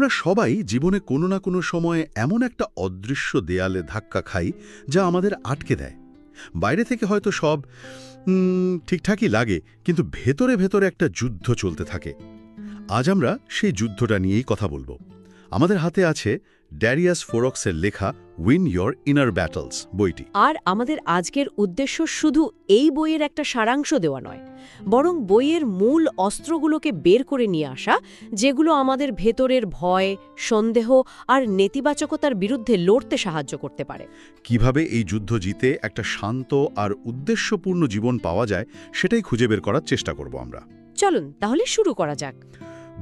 আমরা সবাই জীবনে কোনো না কোনো সময়ে এমন একটা অদৃশ্য দেয়ালে ধাক্কা খাই যা আমাদের আটকে দেয়। বাইরে থেকে হয়তো সব ঠিকঠাকই লাগে, কিন্তু ভেতরে ভেতরে একটা যুদ্ধ চলতে থাকে। আজ আমরা সেই যুদ্ধটা নিয়েই কথা বলবো। আমাদের হাতে আছে ড্যারিয়াস ফোরক্সের লেখা উইন ইয়োর ইনার ব্যাটলস বইটি। আর আমাদের আজকের উদ্দেশ্য শুধু এই বইয়ের একটা সারাংশ দেওয়া নয়, বরং বইয়ের মূল অস্ত্রগুলোকে বের করে নিয়ে আসা, যেগুলো আমাদের ভেতরের ভয়, সন্দেহ আর নেতিবাচকতার বিরুদ্ধে লড়তে সাহায্য করতে পারে। কিভাবে এই যুদ্ধ জিতে একটা শান্ত আর উদ্দেশ্যপূর্ণ জীবন পাওয়া যায় সেটাই খুঁজে বের করার চেষ্টা করব আমরা। চলুন তাহলে শুরু করা যাক।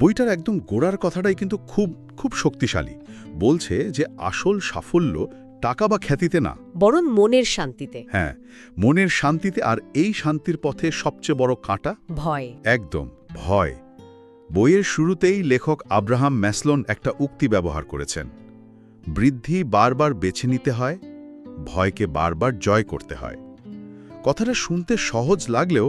বইটার একদম গোড়ার কথাটাই কিন্তু খুব শক্তিশালী। বলছে যে আসল সাফল্য টাকা বা খ্যাতিতে না, বরং মনের শান্তিতে। হ্যাঁ, মনের শান্তিতে। আর এই শান্তির পথে সবচেয়ে বড় কাঁটা ভয়। একদম ভয়। বইয়ের শুরুতেই লেখক আব্রাহাম ম্যাসলোন একটা উক্তি ব্যবহার করেছেন, বৃদ্ধি বারবার বেছে নিতে হয়, ভয়কে বারবার জয় করতে হয়। কথাটা শুনতে সহজ লাগলেও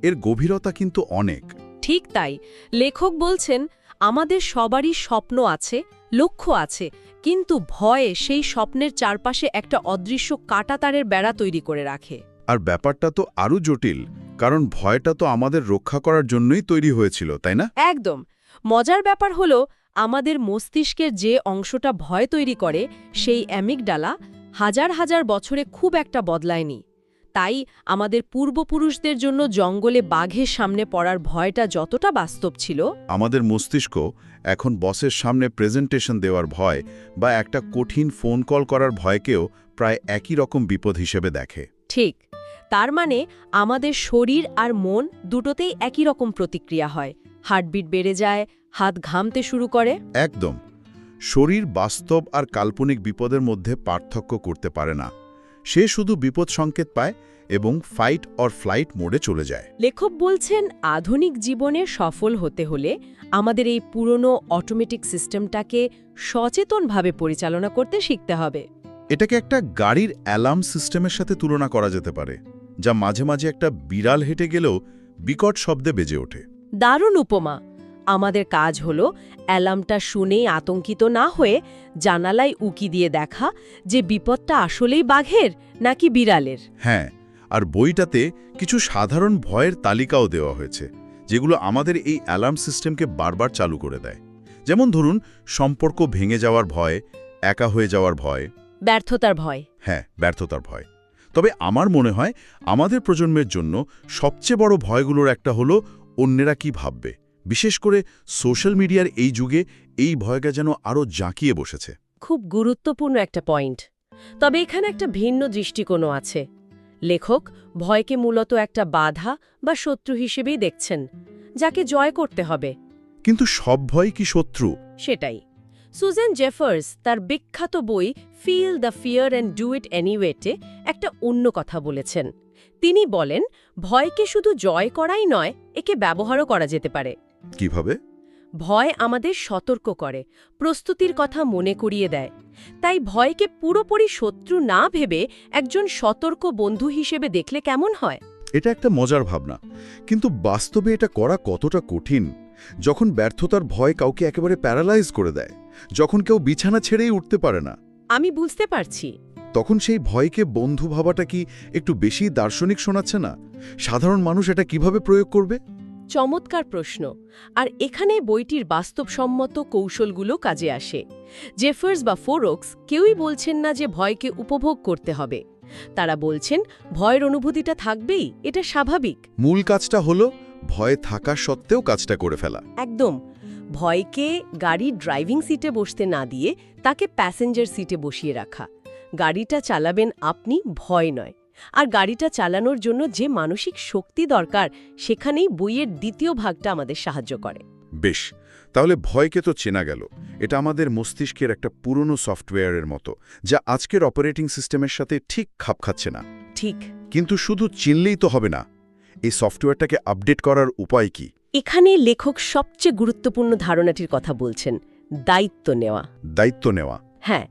এর গভীরতা কিন্তু অনেক। ঠিক তাই। লেখক বলছেন আমাদের সবারই স্বপ্ন আছে, লক্ষ্য আছে, কিন্তু ভয়ে সেই স্বপ্নের চারপাশে একটা অদৃশ্য কাঁটাতারের বেড়া তৈরি করে রাখে। আর ব্যাপারটা তো আরও জটিল, কারণ ভয়টা তো আমাদের রক্ষা করার জন্যই তৈরি হয়েছিল, তাই না? একদম। মজার ব্যাপার হলো আমাদের মস্তিষ্কের যে অংশটা ভয় তৈরি করে, সেই অ্যামিগডালা হাজার হাজার বছরে খুব একটা বদলায়নি। তাই আমাদের পূর্বপুরুষদের জন্য জঙ্গলে বাঘের সামনে পড়ার ভয়টা যতটা বাস্তব ছিল, আমাদের মস্তিষ্ক এখন বসের সামনে প্রেজেন্টেশন দেওয়ার ভয় বা একটা কঠিন ফোন কল করার ভয়কেও প্রায় একই রকম বিপদ হিসেবে দেখে। ঠিক। তার মানে আমাদের শরীর আর মন দুটোতেই একই রকম প্রতিক্রিয়া হয়। হার্টবিট বেড়ে যায়, হাত ঘামতে শুরু করে। একদম। শরীর বাস্তব আর কাল্পনিক বিপদের মধ্যে পার্থক্য করতে পারে না। সে শুধু বিপদ সংকেত পায় এবং ফাইট অর ফ্লাইট মোডে চলে যায়। লেখক বলছেন আধুনিক জীবনে সফল হতে হলে আমাদের এই পুরনো অটোমেটিক সিস্টেমটাকে সচেতনভাবে পরিচালনা করতে শিখতে হবে। এটাকে একটা গাড়ির অ্যালার্ম সিস্টেমের সাথে তুলনা করা যেতে পারে, যা মাঝে মাঝে একটা বিড়াল হেঁটে গেলেও বিকট শব্দে বেজে ওঠে। দারুণ উপমা। আমাদের কাজ হলো অ্যালার্মটা শুনেই আতঙ্কিত না হয়ে জানালায় উকি দিয়ে দেখা যে বিপদটা আসলেই বাঘের নাকি বিড়ালের। হ্যাঁ, আর বইটাতে কিছু সাধারণ ভয়ের তালিকাও দেওয়া হয়েছে, যেগুলো আমাদের এই অ্যালার্ম সিস্টেমকে বারবার চালু করে দেয়। যেমন ধরুন, সম্পর্ক ভেঙে যাওয়ার ভয়, একা হয়ে যাওয়ার ভয়, ব্যর্থতার ভয়। হ্যাঁ, ব্যর্থতার ভয়। তবে আমার মনে হয় আমাদের প্রজন্মের জন্য সবচেয়ে বড় ভয়গুলোর একটা হলো অন্যেরা কি ভাববে। বিশেষ করে সোশ্যাল মিডিয়ার এই যুগে এই ভয়টা যেন আরও জাঁকিয়ে বসেছে। খুব গুরুত্বপূর্ণ একটা পয়েন্ট। তবে এখানে একটা ভিন্ন দৃষ্টিকোণও আছে। লেখক ভয়কে মূলত একটা বাধা বা শত্রু হিসেবেই দেখছেন, যাকে জয় করতে হবে। কিন্তু সব ভয় কি শত্রু? সেটাই। সুজেন জেফার্স তার বিখ্যাত বই feel the fear and do it এনিওয়েতে একটা অন্য কথা বলেছেন। তিনি বলেন ভয়কে শুধু জয় করাই নয়, একে ব্যবহারও করা যেতে পারে। কিভাবে? ভয় আমাদের সতর্ক করে, প্রস্তুতির কথা মনে করিয়ে দেয়। তাই ভয়কে পুরোপুরি শত্রু না ভেবে একজন সতর্ক বন্ধু হিসেবে দেখলে কেমন হয়? এটা একটা মজার ভাবনা, কিন্তু বাস্তবে এটা করা কতটা কঠিন। যখন ব্যর্থতার ভয় কাউকে একেবারে প্যারালাইজ করে দেয়, যখন কেউ বিছানা ছেড়েই উঠতে পারে না, আমি বুঝতে পারছি। তখন সেই ভয়কে বন্ধু ভাবাটা কি একটু বেশি দার্শনিক শোনাচ্ছে না? সাধারণ মানুষ এটা কিভাবে প্রয়োগ করবে? চমৎকার প্রশ্ন। আর এখানে বইটির বাস্তবসম্মত কৌশলগুলো কাজে আসে। জেফার্স বা ফোরক্স কেউই বলছেন না যে ভয়কে উপভোগ করতে হবে। তারা বলছেন ভয়ের অনুভূতিটা থাকবেই, এটা স্বাভাবিক। মূল কাজটা হলো ভয় থাকা সত্ত্বেও কাজটা করে ফেলা। একদম। ভয়কে গাড়ির ড্রাইভিং সিটে বসতে না দিয়ে তাকে প্যাসেঞ্জার সিটে বসিয়ে রাখা। গাড়িটা চালাবেন আপনি, ভয় নয়। আর গাড়িটা চালানোর জন্য যে মানসিক শক্তি দরকার, সেখানেই বইয়ের দ্বিতীয় ভাগটা আমাদের সাহায্য করে। বেশ, তাহলে ভয়কে তো চেনা গেল। এটা আমাদের মস্তিষ্কের একটা পুরনো সফটওয়্যারের মতো, যা আজকের অপারেটিং সিস্টেমের সাথে ঠিক খাপ খাচ্ছে না। ঠিক। কিন্তু শুধু চিনলেই তো হবে না। এই সফটওয়্যারটাকে আপডেট করার উপায় কি? এখানে লেখক সবচেয়ে গুরুত্বপূর্ণ ধারণাটির কথা বলছেন, দায়িত্ব নেওয়া। দায়িত্ব নেওয়া? হ্যাঁ,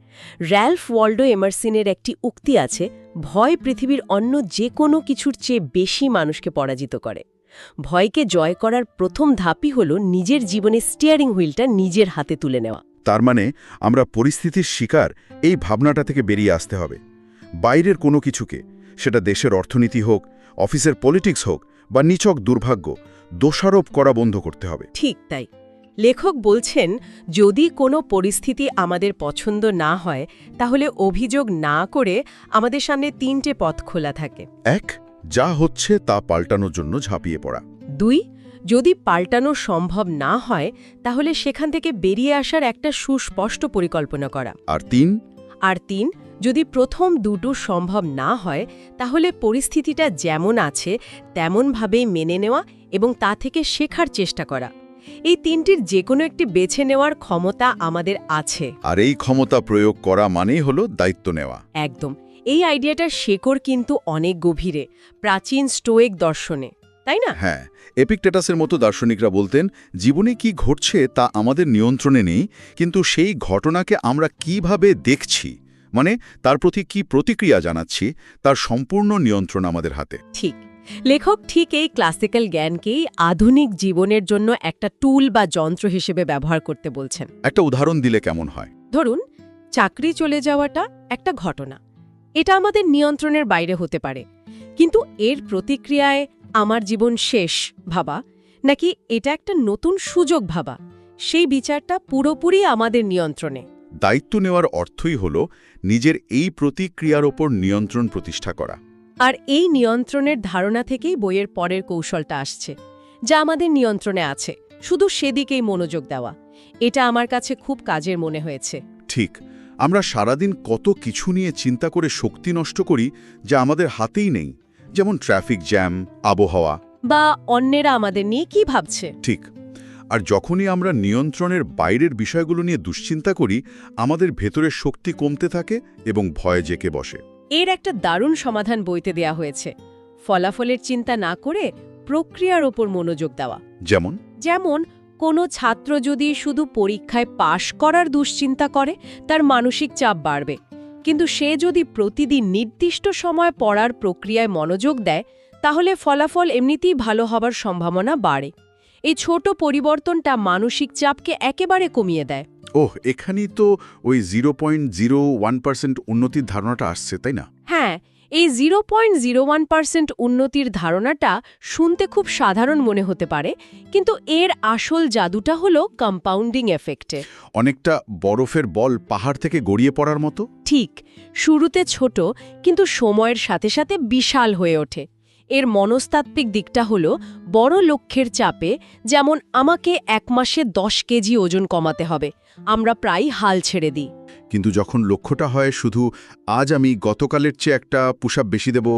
র্যালফ ওয়াল্ডো এমারসনের একটি উক্তি আছে, ভয় পৃথিবীর অন্য যে কোনো কিছুর চেয়ে বেশি মানুষকে পরাজিত করে। ভয়কে জয় করার প্রথম ধাপই হল নিজের জীবনে স্টিয়ারিং হুইলটা নিজের হাতে তুলে নেওয়া। তার মানে আমরা পরিস্থিতির শিকার এই ভাবনাটা থেকে বেরিয়ে আসতে হবে। বাইরের কোনো কিছুকে, সেটা দেশের অর্থনীতি হোক, অফিসের পলিটিক্স হোক বা নিছক দুর্ভাগ্য, দোষারোপ করা বন্ধ করতে হবে। ঠিক তাই। লেখক বলছেন, যদি কোনো পরিস্থিতি আমাদের পছন্দ না হয় তাহলে অভিযোগ না করে আমাদের সামনে 3টে পথ খোলা থাকে। 1. যা হচ্ছে তা পাল্টানোর জন্য ঝাঁপিয়ে পড়া। 2. যদি পাল্টানো সম্ভব না হয় তাহলে সেখান থেকে বেরিয়ে আসার একটা সুস্পষ্ট পরিকল্পনা করা। আর 3. আর 3. যদি প্রথম দুটো সম্ভব না হয় তাহলে পরিস্থিতিটা যেমন আছে তেমনভাবেই মেনে নেওয়া এবং তা থেকে শেখার চেষ্টা করা। এই 3টির যে কোনো একটি বেছে নেওয়ার ক্ষমতা আমাদের আছে। আর এই ক্ষমতা প্রয়োগ করা মানেই হলো দায়িত্ব নেওয়া। একদম। এই আইডিয়াটার শেকড় কিন্তু অনেক গভীরে, প্রাচীন স্টোয়িক দর্শনে, তাই না? হ্যাঁ, এপিকটেটাসের মতো দার্শনিকরা বলতেন, জীবনে কি ঘটছে তা আমাদের নিয়ন্ত্রণে নেই, কিন্তু সেই ঘটনাকে আমরা কিভাবে দেখছি, মানে তার প্রতি কি প্রতিক্রিয়া জানাচ্ছি, তার সম্পূর্ণ নিয়ন্ত্রণ আমাদের হাতে। ঠিক। লেখক ঠিক এই ক্লাসিক্যাল জ্ঞানকেই আধুনিক জীবনের জন্য একটা টুল বা যন্ত্র হিসেবে ব্যবহার করতে বলছেন। একটা উদাহরণ দিলে কেমন হয়? ধরুন, চাকরি চলে যাওয়াটা একটা ঘটনা। এটা আমাদের নিয়ন্ত্রণের বাইরে হতে পারে, কিন্তু এর প্রতিক্রিয়ায় আমার জীবন শেষ ভাবা নাকি এটা একটা নতুন সুযোগ ভাবা, সেই বিচারটা পুরোপুরি আমাদের নিয়ন্ত্রণে। দায়িত্ব নেওয়ার অর্থই হল নিজের এই প্রতিক্রিয়ার ওপর নিয়ন্ত্রণ প্রতিষ্ঠা করা। আর এই নিয়ন্ত্রণের ধারণা থেকেই বইয়ের পরের কৌশলটা আসছে, যা আমাদের নিয়ন্ত্রণে আছে, শুধু সেদিকেই মনোযোগ দেওয়া। এটা আমার কাছে খুব কাজের মনে হয়েছে। ঠিক, আমরা সারাদিন কত কিছু নিয়ে চিন্তা করে শক্তি নষ্ট করি যা আমাদের হাতেই নেই, যেমন ট্রাফিক জ্যাম, আবহাওয়া বা অন্যেরা আমাদের নিয়ে কি ভাবছে। ঠিক। আর যখনই আমরা নিয়ন্ত্রণের বাইরের বিষয়গুলো নিয়ে দুশ্চিন্তা করি, আমাদের ভেতরের শক্তি কমতে থাকে এবং ভয়ে জেকে বসে। এর একটা দারুণ সমাধান বইতে দেয়া হয়েছে, ফলাফলের চিন্তা না করে প্রক্রিয়ার ওপর মনোযোগ দেওয়া। যেমন কোনো ছাত্র যদি শুধু পরীক্ষায় পাশ করার দুশ্চিন্তা করে, তার মানসিক চাপ বাড়বে। কিন্তু সে যদি প্রতিদিন নির্দিষ্ট সময় পড়ার প্রক্রিয়ায় মনোযোগ দেয়, তাহলে ফলাফল এমনিতেই ভালো হবার সম্ভাবনা বাড়ে। এই ছোট পরিবর্তনটা মানসিক চাপকে একেবারে কমিয়ে দেয়। এখানেই তো ওই 0.01% উন্নতির ধারণাটা আসছে, তাই না? হ্যাঁ, এই 0.01% উন্নতির ধারণাটা শুনতে খুব সাধারণ মনে হতে পারে, কিন্তু এর আসল জাদুটা হলো কম্পাউন্ডিং এফেক্টে। অনেকটা বরফের বল পাহাড় থেকে গড়িয়ে পড়ার মতো। ঠিক, শুরুতে ছোট, কিন্তু সময়ের সাথে সাথে বিশাল হয়ে ওঠে। এর মনস্তাত্ত্বিক দিকটা হলো, বড় লক্ষ্যের চাপে, যেমন আমাকে 1 মাসে 10 কেজি ওজন কমাতে হবে, আমরা প্রায় হাল ছেড়ে দিই। কিন্তু যখন লক্ষ্যটা হয় শুধু আজ আমি গতকালের চেয়ে একটা পুশ আপ বেশি দেব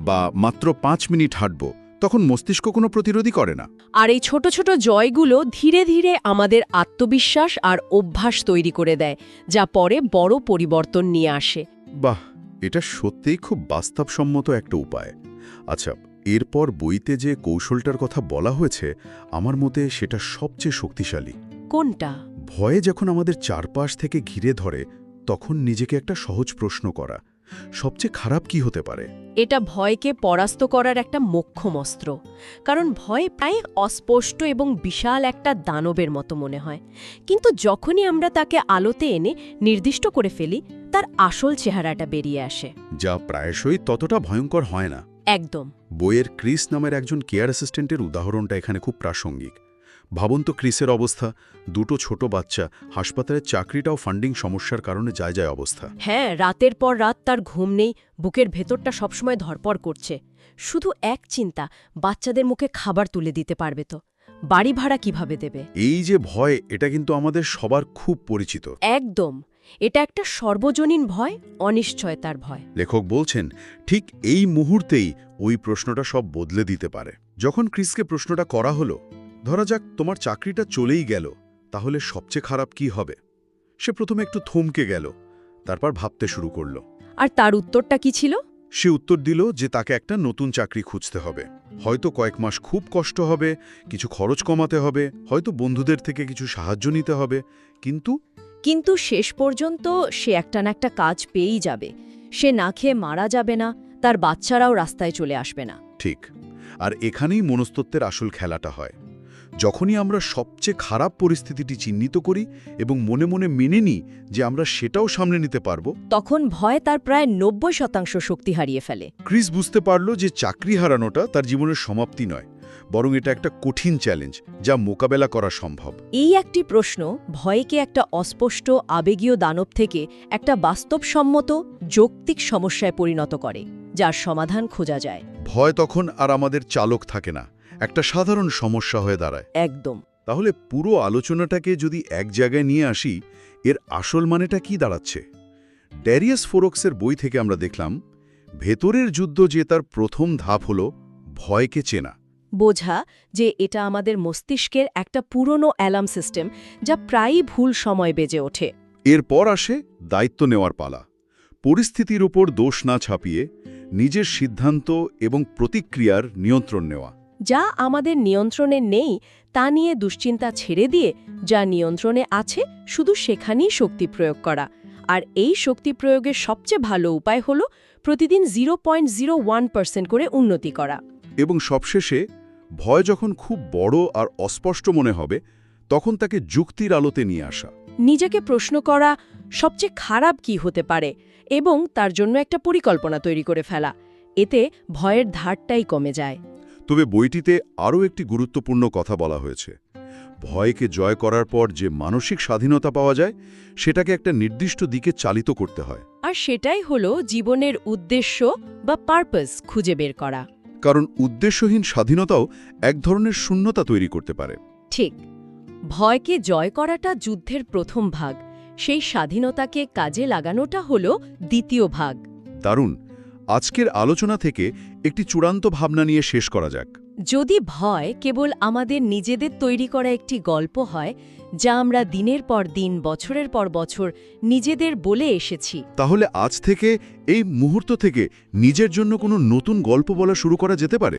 বা মাত্র 5 মিনিট হাঁটব, তখন মস্তিষ্ক কোনো প্রতিরোধই করে না। আর এই ছোট ছোট জয়গুলো ধীরে ধীরে আমাদের আত্মবিশ্বাস আর অভ্যাস তৈরি করে দেয়, যা পরে বড় পরিবর্তন নিয়ে আসে। বাহ, এটা সত্যিই খুব বাস্তবসম্মত একটা উপায়। আচ্ছা, এরপর বইতে যে কৌশলটার কথা বলা হয়েছে, আমার মতে সেটা সবচেয়ে শক্তিশালী। কোনটা? ভয়ে যখন আমাদের চারপাশ থেকে ঘিরে ধরে, তখন নিজেকে একটা সহজ প্রশ্ন করা, সবচেয়ে খারাপ কি হতে পারে? এটা ভয়কে পরাস্ত করার একটা মোক্ষম অস্ত্র। কারণ ভয় প্রায় অস্পষ্ট এবং বিশাল একটা দানবের মতো মনে হয়, কিন্তু যখনই আমরা তাকে আলোতে এনে নির্দিষ্ট করে ফেলি, তার আসল চেহারাটা বেরিয়ে আসে, যা প্রায়শই ততটা ভয়ঙ্কর হয় না। একদম। বইয়ের ক্রিস নামের একজন কেয়ার অ্যাসিস্ট্যান্টের উদাহরণটা এখানে খুব প্রাসঙ্গিক। ভাবুন তো ক্রিসের অবস্থা, 2টো ছোট বাচ্চা, হাসপাতালের চাকরিটাও ফান্ডিং সমস্যার কারণে যায় অবস্থা। হ্যাঁ, রাতের পর রাত তার ঘুম নেই, বুকের ভেতরটা সবসময় ধরপড় করছে। শুধু এক চিন্তা, বাচ্চাদের মুখে খাবার তুলে দিতে পারবে তো, বাড়ি ভাড়া কিভাবে দেবে। এই যে ভয়, এটা কিন্তু আমাদের সবার খুব পরিচিত। একদম, এটা একটা সর্বজনীন ভয়, অনিশ্চয়তার ভয়। লেখক বলছেন, ঠিক এই মুহূর্তেই ওই প্রশ্নটা সব বদলে দিতে পারে। যখন ক্রিসকে প্রশ্নটা করা হলো, ধরা যাক তোমার চাকরিটা চলেই গেল, তাহলে সবচেয়ে খারাপ কি হবে? সে প্রথমে একটু থমকে গেল, তারপর ভাবতে শুরু করল। আর তার উত্তরটা কি ছিল? সে উত্তর দিল যে তাকে একটা নতুন চাকরি খুঁজতে হবে। হয়তো কয়েক মাস খুব কষ্ট হবে, কিছু খরচ কমাতে হবে, হয়তো বন্ধুদের থেকে কিছু সাহায্য নিতে হবে, কিন্তু শেষ পর্যন্ত সে একটা না একটা কাজ পেয়েই যাবে। সে না খেয়ে মারা যাবে না, তার বাচ্চারাও রাস্তায় চলে আসবে না। ঠিক। আর এখানেই মনস্তত্ত্বের আসল খেলাটা হয়। যখনই আমরা সবচেয়ে খারাপ পরিস্থিতিটি চিহ্নিত করি এবং মনে মনে মেনে নিই যে আমরা সেটাও সামলে নিতে পারবো, তখন ভয় তার প্রায় 90% শক্তি হারিয়ে ফেলে। ক্রিস বুঝতে পারল যে চাকরি হারানোটা তার জীবনের সমাপ্তি নয়, বরং এটা একটা কঠিন চ্যালেঞ্জ যা মোকাবেলা করা সম্ভব। এই একটি প্রশ্ন ভয়কে একটা অস্পষ্ট আবেগীয় দানব থেকে একটা বাস্তবসম্মত যৌক্তিক সমস্যায় পরিণত করে, যার সমাধান খোঁজা যায়। ভয় তখন আর আমাদের চালক থাকে না, একটা সাধারণ সমস্যা হয়ে দাঁড়ায়। একদম। তাহলে পুরো আলোচনাটাকে যদি এক জায়গায় নিয়ে আসি, এর আসল মানেটা কি দাঁড়াচ্ছে? ড্যারিয়াস ফোরক্সের বই থেকে আমরা দেখলাম, ভেতরের যুদ্ধ জেতার প্রথম ধাপ হল ভয়কে চেনা। বোঝা যে এটা আমাদের মস্তিষ্কের একটা পুরনো অ্যালার্ম সিস্টেম, যা প্রায়ই ভুল সময় বেজে ওঠে। এরপর আসে দায়িত্ব নেওয়ার পালা। পরিস্থিতির উপর দোষ না ছাপিয়ে নিজের সিদ্ধান্ত এবং প্রতিক্রিয়ার নিয়ন্ত্রণ নেওয়া। যা আমাদের নিয়ন্ত্রণে নেই তা নিয়ে দুশ্চিন্তা ছেড়ে দিয়ে যা নিয়ন্ত্রণে আছে শুধু সেখানেই শক্তি প্রয়োগ করা। আর এই শক্তি প্রয়োগের সবচেয়ে ভালো উপায় হল প্রতিদিন 0.01% করে উন্নতি করা। এবং সবশেষে, ভয় যখন খুব বড় আর অস্পষ্ট মনে হবে, তখন তাকে যুক্তির আলোতে নিয়ে আসা। নিজেকে প্রশ্ন করা সবচেয়ে খারাপ কি হতে পারে এবং তার জন্য একটা পরিকল্পনা তৈরি করে ফেলা। এতে ভয়ের ধারটাই কমে যায়। তবে বইটিতে আরও একটি গুরুত্বপূর্ণ কথা বলা হয়েছে। ভয়কে জয় করার পর যে মানসিক স্বাধীনতা পাওয়া যায়, সেটাকে একটা নির্দিষ্ট দিকে চালিত করতে হয়। আর সেটাই হলো জীবনের উদ্দেশ্য বা পারপাস খুঁজে বের করা। কারণ উদ্দেশ্যহীন স্বাধীনতাও এক ধরনের শূন্যতা তৈরি করতে পারে। ঠিক। ভয়কে জয় করাটা যুদ্ধের প্রথম ভাগ, সেই স্বাধীনতাকে কাজে লাগানোটা হলো দ্বিতীয় ভাগ। দারুণ। আজকের আলোচনা থেকে একটি চূড়ান্ত ভাবনা নিয়ে শেষ করা যাক। যদি ভয় কেবল আমাদের নিজেদের তৈরি করা একটি গল্প হয়, যা আমরা দিনের পর দিন, বছরের পর বছর নিজেদের বলে এসেছি, তাহলে আজ থেকে, এই মুহূর্ত থেকে নিজের জন্য কোনো নতুন গল্প বলা শুরু করা যেতে পারে।